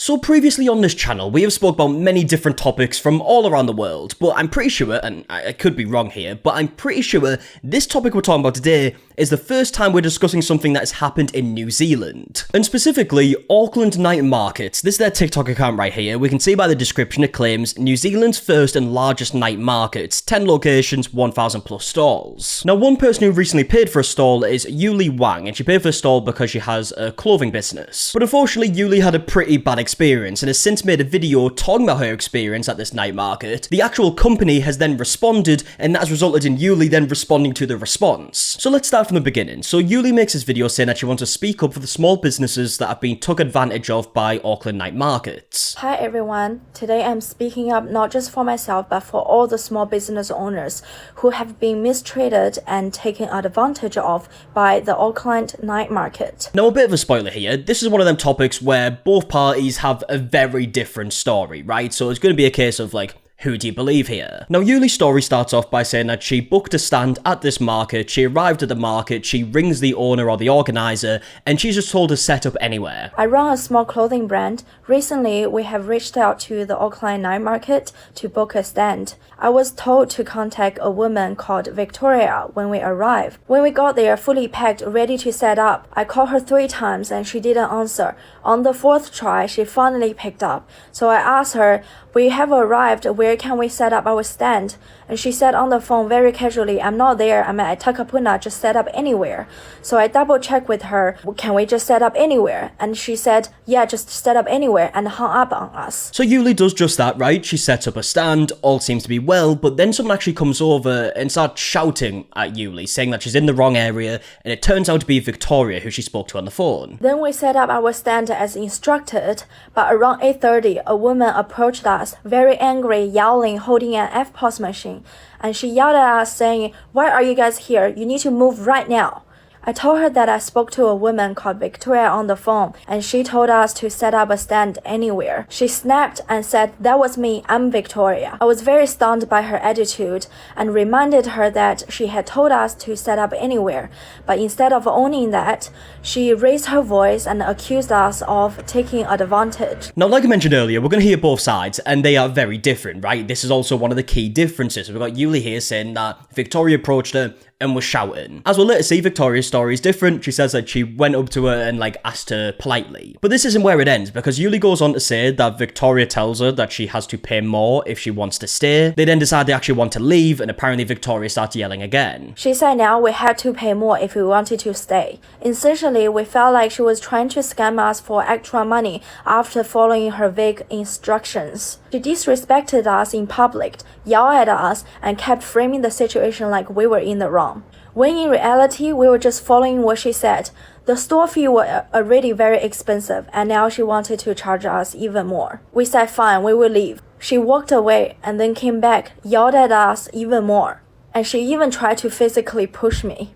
So previously on this channel, we have spoke about many different topics from all around the world, but I'm pretty sure, and I could be wrong here, but I'm pretty sure this topic we're talking about today is the first time we're discussing something that has happened in New Zealand. And specifically, Auckland Night Markets. This is their TikTok account right here. We can see by the description it claims New Zealand's first and largest night market, 10 locations, 1,000 plus stalls. Now, one person who recently paid for a stall is Yuli Wang, and she paid for a stall because she has a clothing business. But unfortunately, Yuli had a pretty bad experience and has since made a video talking about her experience at this night market. The actual company has then responded, and that has resulted in Yuli then responding to the response. So let's start from the beginning. So Yuli makes this video saying that she wants to speak up for the small businesses that have been took advantage of by Auckland night markets. Hi everyone, today I'm speaking up not just for myself but for all the small business owners who have been mistreated and taken advantage of by the Auckland night market. Now, a bit of a spoiler here, this is one of them topics where both parties have a very different story, right? So it's going to be a case of like, who do you believe here? Now, Yuli's story starts off by saying that she booked a stand at this market, she arrived at the market, she rings the owner or the organizer, and she's just told to set up anywhere. I run a small clothing brand. Recently, we have reached out to the Auckland night market to book a stand. I was told to contact a woman called Victoria when we arrived. When we got there, fully packed, ready to set up, I called her 3 times and she didn't answer. On the 4th try, she finally picked up. So I asked her, "We have arrived, where can we set up our stand?" And she said on the phone very casually, "I'm not there, I'm at Takapuna, just set up anywhere." So I double checked with her, "Can we just set up anywhere?" And she said, "Yeah, just set up anywhere," and hung up on us. So Yuli does just that, right? She sets up a stand, all seems to be well, but then someone actually comes over and starts shouting at Yuli, saying that she's in the wrong area, and it turns out to be Victoria, who she spoke to on the phone. Then we set up our stand as instructed, but around 8:30, a woman approached us, very angry, yelling, holding an FPOS machine. And she yelled at us saying, "Why are you guys here? You need to move right now." I told her that I spoke to a woman called Victoria on the phone, and she told us to set up a stand anywhere. She snapped and said, "That was me, I'm Victoria." I was very stunned by her attitude and reminded her that she had told us to set up anywhere, but instead of owning that, she raised her voice and accused us of taking advantage. Now, like I mentioned earlier, we're going to hear both sides, and they are very different, right? This is also one of the key differences. We've got Yuli here saying that Victoria approached her and was shouting. As we'll later see, Victoria's story is different. She says that she went up to her and like asked her politely. But this isn't where it ends, because Yuli goes on to say that Victoria tells her that she has to pay more if she wants to stay. They then decide they actually want to leave, and apparently Victoria starts yelling again. She said now we had to pay more if we wanted to stay. Essentially, we felt like she was trying to scam us for extra money after following her vague instructions. She disrespected us in public, yelled at us, and kept framing the situation like we were in the wrong. When in reality, we were just following what she said. The store fee was already very expensive, and now she wanted to charge us even more. We said fine, we will leave. She walked away and then came back, yelled at us even more. And she even tried to physically push me.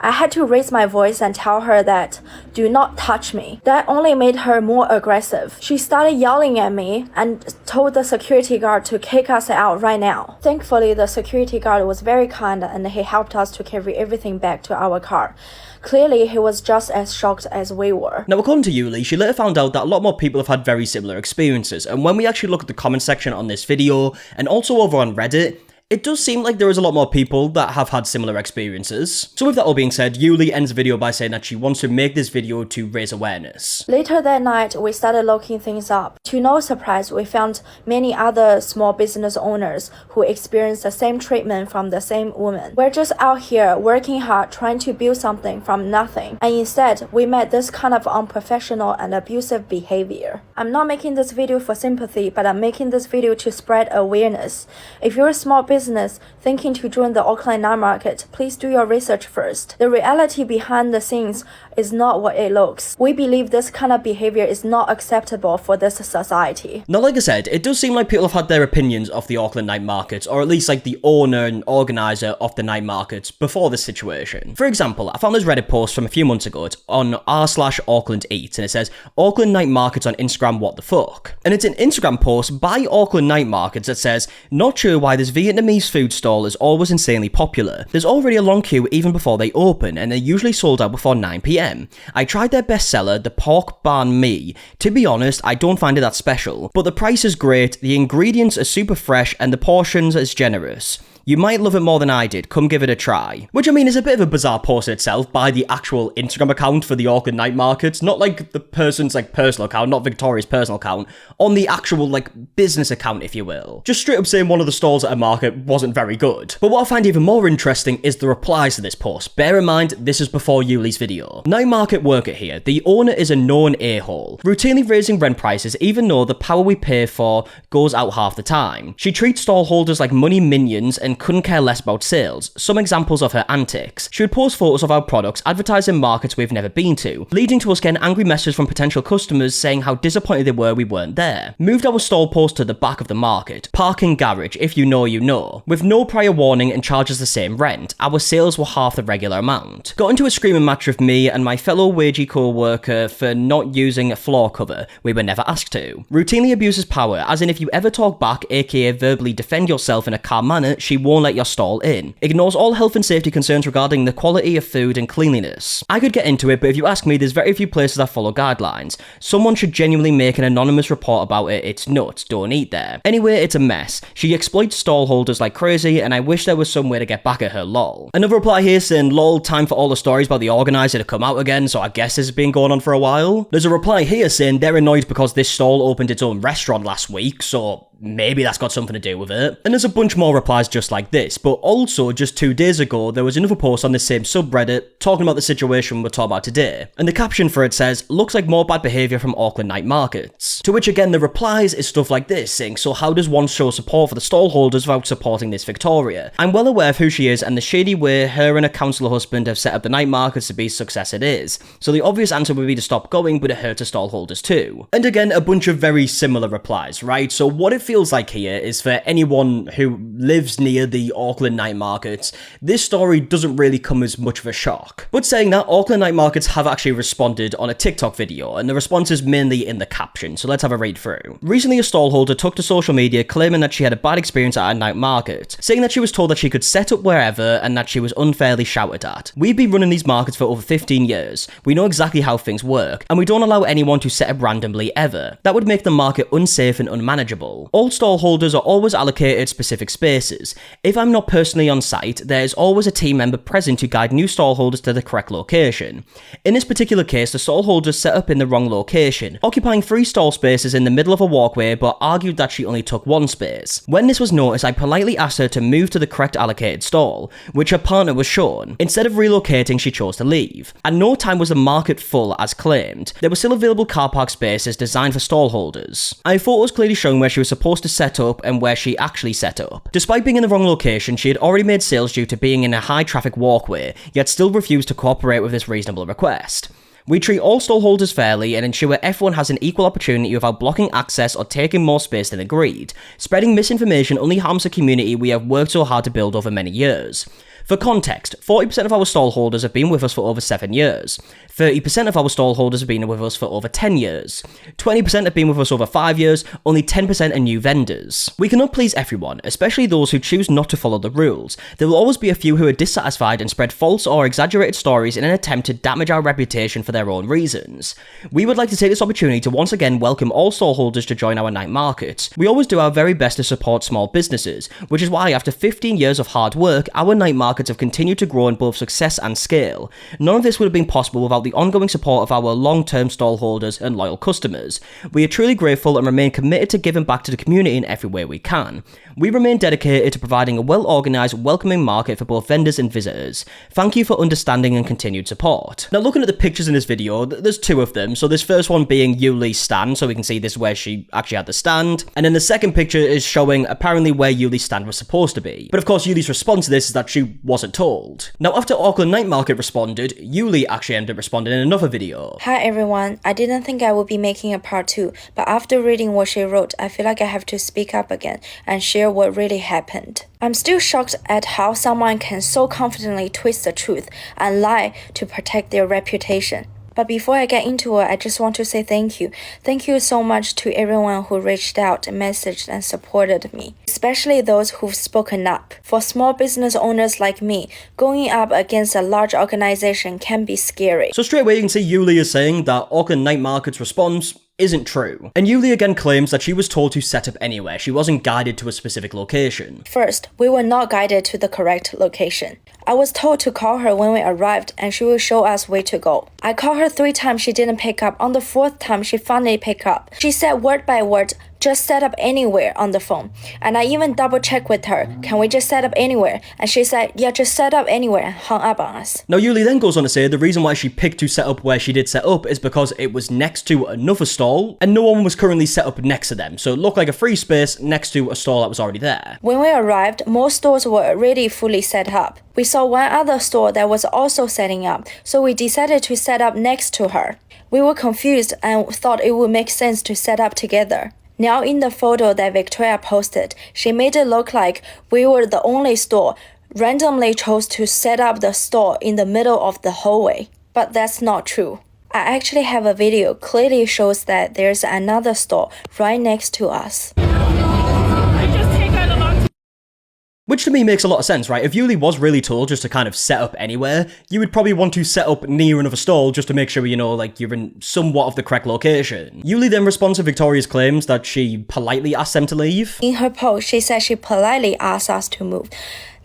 I had to raise my voice and tell her that, "Do not touch me." That only made her more aggressive. She started yelling at me and told the security guard to kick us out right now. Thankfully, the security guard was very kind and he helped us to carry everything back to our car. Clearly, he was just as shocked as we were. Now, according to Yuli, she later found out that a lot more people have had very similar experiences, and when we actually look at the comment section on this video, and also over on Reddit, it does seem like there is a lot more people that have had similar experiences. So with that all being said, Yuli ends the video by saying that she wants to make this video to raise awareness. Later that night, we started looking things up. To no surprise, we found many other small business owners who experienced the same treatment from the same woman. We're just out here working hard, trying to build something from nothing. And instead, we met this kind of unprofessional and abusive behavior. I'm not making this video for sympathy, but I'm making this video to spread awareness. If you're a small business thinking to join the Auckland night market, please do your research first. The reality behind the scenes is not what it looks. We believe this kind of behavior is not acceptable for this society. Now, like I said, it does seem like people have had their opinions of the Auckland night markets, or at least like the owner and organizer of the night markets before this situation. For example, I found this Reddit post from a few months ago. It's on r/Auckland Eats, and it says, "Auckland night markets on Instagram, what the fuck?" And it's an Instagram post by Auckland night markets that says, "Not sure why this Vietnamese Vietnamese food stall is always insanely popular. There's already a long queue even before they open, and they're usually sold out before 9 PM. I tried their bestseller, the pork banh mi. To be honest, I don't find it that special, but the price is great, the ingredients are super fresh, and the portions is generous. You might love it more than I did, come give it a try. Which I mean is a bit of a bizarre post in itself by the actual Instagram account for the Auckland night markets, not like the person's like personal account, not Victoria's personal account, on the actual like business account if you will. Just straight up saying one of the stalls at a market wasn't very good. But what I find even more interesting is the replies to this post. Bear in mind, this is before Yuli's video. Night market worker here, the owner is a known a-hole, routinely raising rent prices even though the power we pay for goes out half the time. She treats stall holders like money minions and couldn't care less about sales. Some examples of her antics. She would post photos of our products advertised in markets we've never been to, leading to us getting angry messages from potential customers saying how disappointed they were we weren't there. Moved our stall post to the back of the market. Parking garage, if you know you know. With no prior warning and charges the same rent, our sales were half the regular amount. Got into a screaming match with me and my fellow wagey co-worker for not using a floor cover. We were never asked to. Routinely abuses power, as in if you ever talk back, aka verbally defend yourself in a calm manner, she won't let your stall in. Ignores all health and safety concerns regarding the quality of food and cleanliness. I could get into it, but if you ask me, there's very few places that follow guidelines. Someone should genuinely make an anonymous report about it. It's nuts, don't eat there. Anyway, it's a mess. She exploits stall holders like crazy, and I wish there was some way to get back at her, lol. Another reply here saying, lol, time for all the stories about the organizer to come out again, so I guess this has been going on for a while. There's a reply here saying they're annoyed because this stall opened its own restaurant last week, so maybe that's got something to do with it. And there's a bunch more replies just like this, but also just 2 days ago, there was another post on the same subreddit talking about the situation we're talking about today. And the caption for it says, looks like more bad behaviour from Auckland night markets. To which again, the replies is stuff like this, saying, so how does one show support for the stall holders without supporting this Victoria? I'm well aware of who she is and the shady way her and her councillor husband have set up the night markets to be success it is. So the obvious answer would be to stop going, but it hurt to stall holders too. And again, a bunch of very similar replies, right? So what it feels like here is for anyone who lives near the Auckland night markets, this story doesn't really come as much of a shock. But saying that, Auckland night markets have actually responded on a TikTok video, and the response is mainly in the caption, so let's have a read through. Recently, a stallholder took to social media claiming that she had a bad experience at a night market, saying that she was told that she could set up wherever and that she was unfairly shouted at. We've been running these markets for over 15 years. We know exactly how things work, and we don't allow anyone to set up randomly ever. That would make the market unsafe and unmanageable. All stallholders are always allocated specific spaces. If I'm not personally on site, there's always a team member present to guide new stallholders to the correct location. In this particular case, the stallholders set up in the wrong location, occupying 3 stall spaces in the middle of a walkway, but argued that she only took 1 space. When this was noticed, I politely asked her to move to the correct allocated stall, which her partner was shown. Instead of relocating, she chose to leave. At no time was the market full as claimed. There were still available car park spaces designed for stallholders. I have photos clearly showing where she was supposed to set up and where she actually set up. Despite being in the wrong location, she had already made sales due to being in a high traffic walkway, yet still refused to cooperate with this reasonable request. We treat all stallholders fairly and ensure everyone has an equal opportunity without blocking access or taking more space than agreed. Spreading misinformation only harms the community we have worked so hard to build over many years. For context, 40% of our stallholders have been with us for over 7 years. 30% of our stallholders have been with us for over 10 years. 20% have been with us over 5 years, only 10% are new vendors. We cannot please everyone, especially those who choose not to follow the rules. There will always be a few who are dissatisfied and spread false or exaggerated stories in an attempt to damage our reputation for their own reasons. We would like to take this opportunity to once again welcome all stallholders to join our night market. We always do our very best to support small businesses, which is why after 15 years of hard work, our night markets have continued to grow in both success and scale. None of this would have been possible without the ongoing support of our long-term stallholders and loyal customers. We are truly grateful and remain committed to giving back to the community in every way we can. We remain dedicated to providing a well-organised, welcoming market for both vendors and visitors. Thank you for understanding and continued support. Now looking at the pictures in this video, there's 2 of them. So this first one being Yuli's stand, so we can see this is where she actually had the stand. And then the second picture is showing apparently where Yuli's stand was supposed to be. But of course Yuli's response to this is that she wasn't told. Now after Auckland Night Market responded, Yuli actually ended up responding in another video. Hi everyone, I didn't think I would be making a part 2, but after reading what she wrote, I feel like I have to speak up again and share what really happened. I'm still shocked at how someone can so confidently twist the truth and lie to protect their reputation. But before I get into it, I just want to say thank you. Thank you so much to everyone who reached out, messaged, and supported me. especially those who've spoken up. For small business owners like me, going up against a large organization can be scary. So straight away you can see Yuli is saying that Auckland Night Market's response isn't true. And Yuli again claims that she was told to set up anywhere, she wasn't guided to a specific location. First, we were not guided to the correct location. I was told to call her when we arrived and she will show us where to go. I called her 3 times, she didn't pick up. On the 4th time, she finally picked up. She said word by word, just set up anywhere on the phone. And I even double checked with her, can we just set up anywhere? And she said, yeah, just set up anywhere, and hung up on us. Now Yuli then goes on to say the reason why she picked to set up where she did set up is because it was next to another stall and no one was currently set up next to them. So it looked like a free space next to a stall that was already there. When we arrived, most stores were already fully set up. We saw one other store that was also setting up, so we decided to set up next to her. We were confused and thought it would make sense to set up together. Now in the photo that Victoria posted, she made it look like we were the only store, randomly chose to set up the store in the middle of the hallway. But that's not true. I actually have a video clearly shows that there's another store right next to us. Which to me makes a lot of sense, right? If Yuli was really told just to kind of set up anywhere, you would probably want to set up near another stall just to make sure, you know, like you're in somewhat of the correct location. Yuli then responds to Victoria's claims that she politely asked them to leave. In her post, she said she politely asked us to move.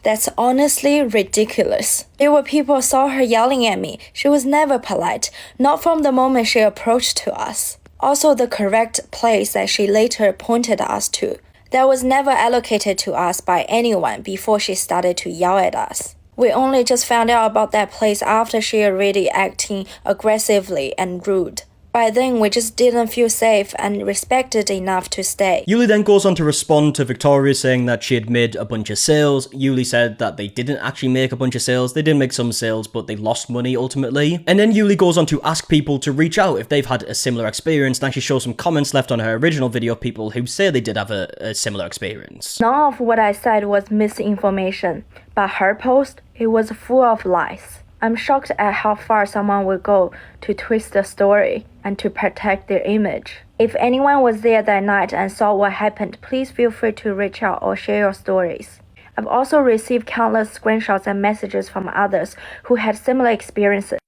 That's honestly ridiculous. There were people saw her yelling at me. She was never polite, not from the moment she approached to us. Also the correct place that she later pointed us to. That was never allocated to us by anyone before she started to yell at us. We only just found out about that place after she already acting aggressively and rude. By then, we just didn't feel safe and respected enough to stay. Yuli then goes on to respond to Victoria saying that she had made a bunch of sales. Yuli said that they didn't actually make a bunch of sales. They did make some sales, but they lost money ultimately. And then Yuli goes on to ask people to reach out if they've had a similar experience, and actually show some comments left on her original video of people who say they did have a similar experience. None of what I said was misinformation, but her post, it was full of lies. I'm shocked at how far someone would go to twist the story and to protect their image. If anyone was there that night and saw what happened, please feel free to reach out or share your stories. I've also received countless screenshots and messages from others who had similar experiences.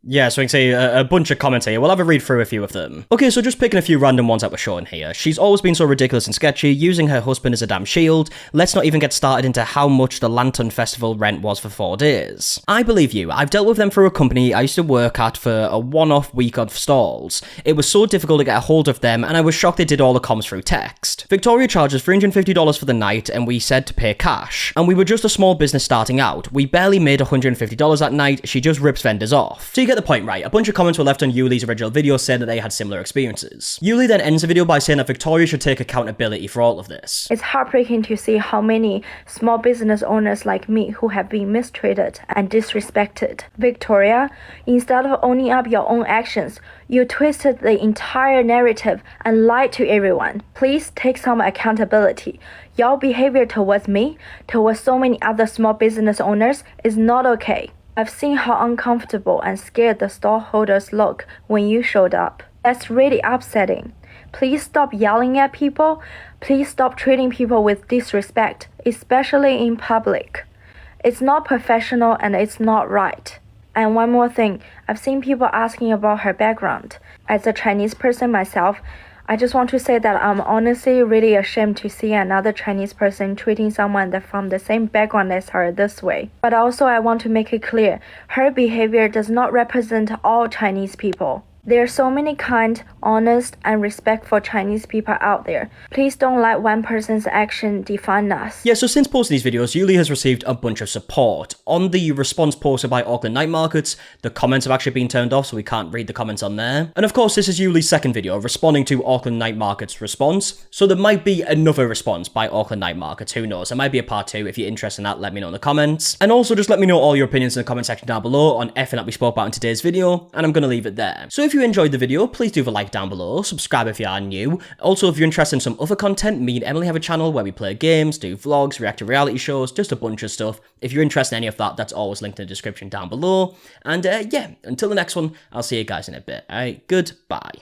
Yeah, so I can say a bunch of comments here. We'll have a read through a few of them. Okay, so just picking a few random ones that were shown here. She's always been so ridiculous and sketchy, using her husband as a damn shield. Let's not even get started into how much the Lantern Festival rent was for 4 days. I believe you. I've dealt with them through a company I used to work at for a one-off week of stalls. It was so difficult to get a hold of them, and I was shocked they did all the comms through text. Victoria charges $350 for the night, and we said to pay cash. And we were just a small business starting out. We barely made $150 that night. She just rips vendors off. So you get the point, right? A bunch of comments were left on Yuli's original video saying that they had similar experiences. Yuli then ends the video by saying that Victoria should take accountability for all of this. It's heartbreaking to see how many small business owners like me who have been mistreated and disrespected. Victoria, instead of owning up your own actions, you twisted the entire narrative and lied to everyone. Please take some accountability. Your behavior towards me, towards so many other small business owners, is not okay. I've seen how uncomfortable and scared the stallholders look when you showed up. That's really upsetting. Please stop yelling at people. Please stop treating people with disrespect, especially in public. It's not professional and it's not right. And one more thing, I've seen people asking about her background. As a Chinese person myself, I just want to say that I'm honestly really ashamed to see another Chinese person treating someone that from the same background as her this way. But also I want to make it clear, her behavior does not represent all Chinese people. There are so many kind, honest, and respectful Chinese people out there. Please don't let one person's action define us. Yeah, so since posting these videos, Yuli has received a bunch of support. On the response posted by Auckland Night Markets, the comments have actually been turned off, so we can't read the comments on there. And of course, this is Yuli's second video, responding to Auckland Night Markets' response. So there might be another response by Auckland Night Markets, who knows? There might be a part 2. If you're interested in that, let me know in the comments. And also, just let me know all your opinions in the comment section down below on everything that we spoke about in today's video, and I'm going to leave it there. So if you enjoyed the video, please do leave a like down below, subscribe if you are new. Also, if you're interested in some other content, me and Emily have a channel where we play games, do vlogs, react to reality shows, just a bunch of stuff. If you're interested in any of that, that's always linked in the description down below. And yeah, until the next one, I'll see you guys in a bit. Alright, goodbye.